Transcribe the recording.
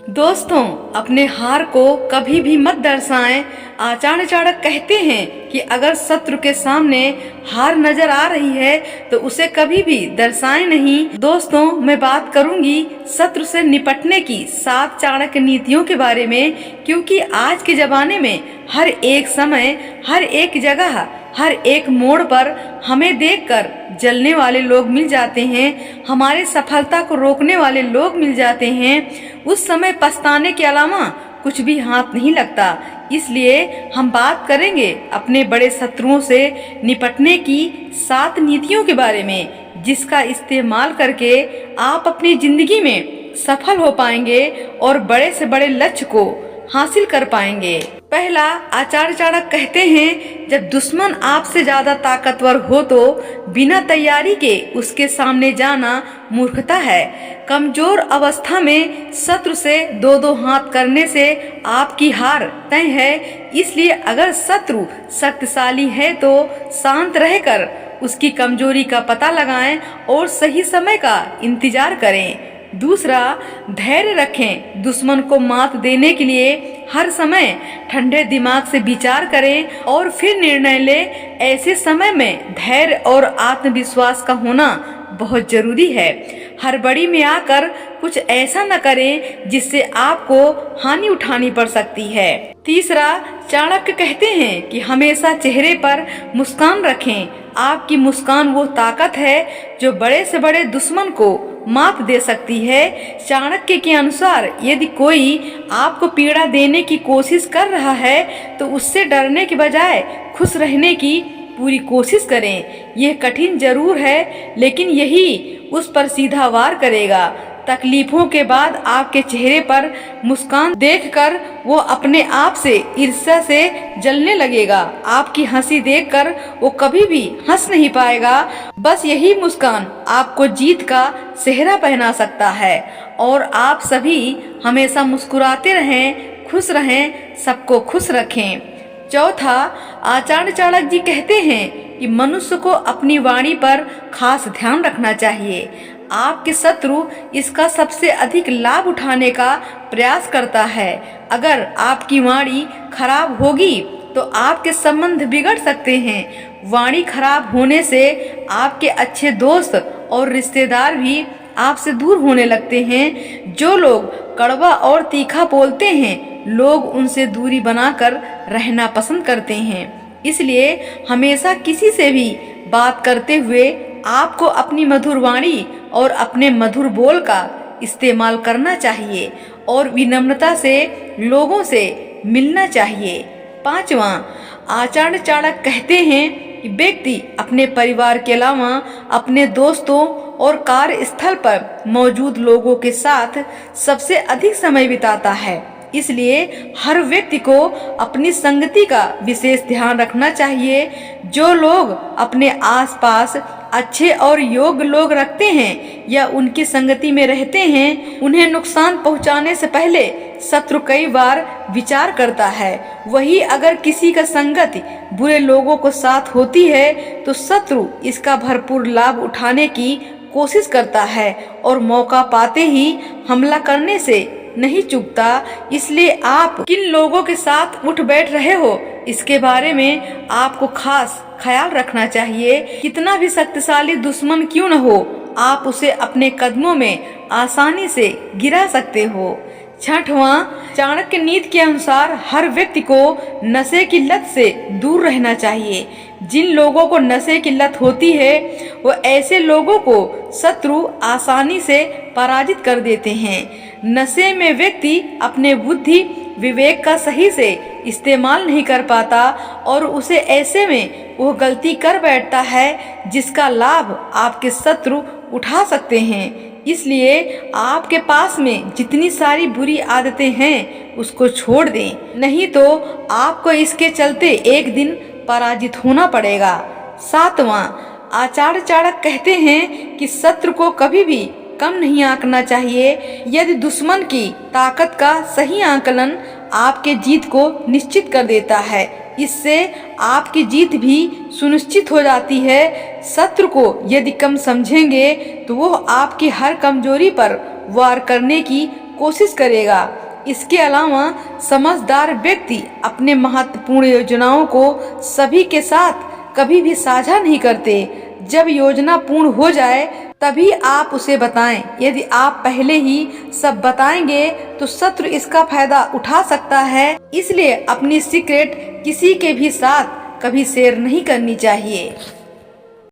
दोस्तों, अपने हार को कभी भी मत दर्शाएं। आचार्य चाणक्य कहते हैं कि अगर शत्रु के सामने हार नजर आ रही है तो उसे कभी भी दर्शाएं नहीं। दोस्तों, मैं बात करूंगी शत्रु से निपटने की 7 चाणक्य नीतियों के बारे में, क्योंकि आज के जमाने में हर एक समय, हर एक जगह, हर एक मोड़ पर हमें देखकर जलने वाले लोग मिल जाते हैं, हमारे सफलता को रोकने वाले लोग मिल जाते हैं। उस समय पछताने के अलावा कुछ भी हाथ नहीं लगता। इसलिए हम बात करेंगे अपने बड़े शत्रुओं से निपटने की 7 नीतियों के बारे में, जिसका इस्तेमाल करके आप अपनी जिंदगी में सफल हो पाएंगे और बड़े से बड़े लक्ष्य को हासिल कर पाएंगे। पहला, आचार्य चाणक्य कहते हैं, जब दुश्मन आपसे ज्यादा ताकतवर हो तो बिना तैयारी के उसके सामने जाना मूर्खता है। कमजोर अवस्था में शत्रु से 2-2 हाथ करने से आपकी हार तय है। इसलिए अगर शत्रु शक्तिशाली है तो शांत रहकर उसकी कमजोरी का पता लगाएं और सही समय का इंतजार करें। दूसरा, धैर्य रखें। दुश्मन को मात देने के लिए हर समय ठंडे दिमाग से विचार करें और फिर निर्णय लें। ऐसे समय में धैर्य और आत्मविश्वास का होना बहुत जरूरी है। हड़बड़ी में आकर कुछ ऐसा न करें जिससे आपको हानि उठानी पड़ सकती है। तीसरा, चाणक्य कहते हैं कि हमेशा चेहरे पर मुस्कान रखें। आपकी मुस्कान वो ताकत है जो बड़े से बड़े दुश्मन को मात दे सकती है। चाणक्य के अनुसार यदि कोई आपको पीड़ा देने की कोशिश कर रहा है तो उससे डरने के बजाय खुश रहने की पूरी कोशिश करें। यह कठिन जरूर है, लेकिन यही उस पर सीधा वार करेगा। तकलीफों के बाद आपके चेहरे पर मुस्कान देखकर वो अपने आप से ईर्ष्या से जलने लगेगा। आपकी हंसी देखकर वो कभी भी हंस नहीं पाएगा। बस यही मुस्कान आपको जीत का सेहरा पहना सकता है। और आप सभी हमेशा मुस्कुराते रहें, खुश रहें, सबको खुश रखें। चौथा, आचार्य चाणक्य जी कहते हैं कि मनुष्य को अपनी वाणी पर खास ध्यान रखना चाहिए। आपके शत्रु इसका सबसे अधिक लाभ उठाने का प्रयास करता है। अगर आपकी वाणी खराब होगी तो आपके संबंध बिगड़ सकते हैं। वाणी खराब होने से आपके अच्छे दोस्त और रिश्तेदार भी आपसे दूर होने लगते हैं। जो लोग कड़वा और तीखा बोलते हैं, लोग उनसे दूरी बनाकर रहना पसंद करते हैं। इसलिए हमेशा किसी से भी बात करते हुए आपको अपनी मधुर वाणी और अपने मधुर बोल का इस्तेमाल करना चाहिए और विनम्रता से लोगों से मिलना चाहिए। पांचवा, आचार्य चाणक्य कहते हैं कि व्यक्ति अपने परिवार के अलावा अपने दोस्तों और कार्यस्थल पर मौजूद लोगों के साथ सबसे अधिक समय बिताता है। इसलिए हर व्यक्ति को अपनी संगति का विशेष ध्यान रखना चाहिए। जो लोग अपने आसपास अच्छे और योग्य लोग रखते हैं या उनकी संगति में रहते हैं, उन्हें नुकसान पहुंचाने से पहले शत्रु कई बार विचार करता है। वही अगर किसी का संगति बुरे लोगों को साथ होती है तो शत्रु इसका भरपूर लाभ उठाने की कोशिश करता है और मौका पाते ही हमला करने से नहीं चूकता। इसलिए आप किन लोगों के साथ उठ बैठ रहे हो, इसके बारे में आपको खास ख्याल रखना चाहिए। कितना भी शक्तिशाली दुश्मन क्यों न हो, आप उसे अपने कदमों में आसानी से गिरा सकते हो। छठवां, चाणक्य नीति के अनुसार हर व्यक्ति को नशे की लत से दूर रहना चाहिए। जिन लोगों को नशे की लत होती है वो ऐसे लोगों को शत्रु आसानी से पराजित कर देते हैं। नशे में व्यक्ति अपने बुद्धि विवेक का सही से इस्तेमाल नहीं कर पाता और उसे ऐसे में वो गलती कर बैठता है जिसका लाभ आपके शत्रु उठा सकते हैं। इसलिए आपके पास में जितनी सारी बुरी आदतें हैं उसको छोड़ दें, नहीं तो आपको इसके चलते एक दिन पराजित होना पड़ेगा। सातवां, आचार्य चाणक्य कहते हैं कि शत्रु को कभी भी कम नहीं आंकना चाहिए। यदि दुश्मन की ताकत का सही आकलन आपके जीत को निश्चित कर देता है, इससे आपकी जीत भी सुनिश्चित हो जाती है। शत्रु को यदि कम समझेंगे तो वो आपकी हर कमजोरी पर वार करने की कोशिश करेगा। इसके अलावा समझदार व्यक्ति अपने महत्वपूर्ण योजनाओं को सभी के साथ कभी भी साझा नहीं करते। जब योजना पूर्ण हो जाए तभी आप उसे बताएं। यदि आप पहले ही सब बताएंगे तो शत्रु इसका फायदा उठा सकता है। इसलिए अपनी सीक्रेट किसी के भी साथ कभी शेयर नहीं करनी चाहिए।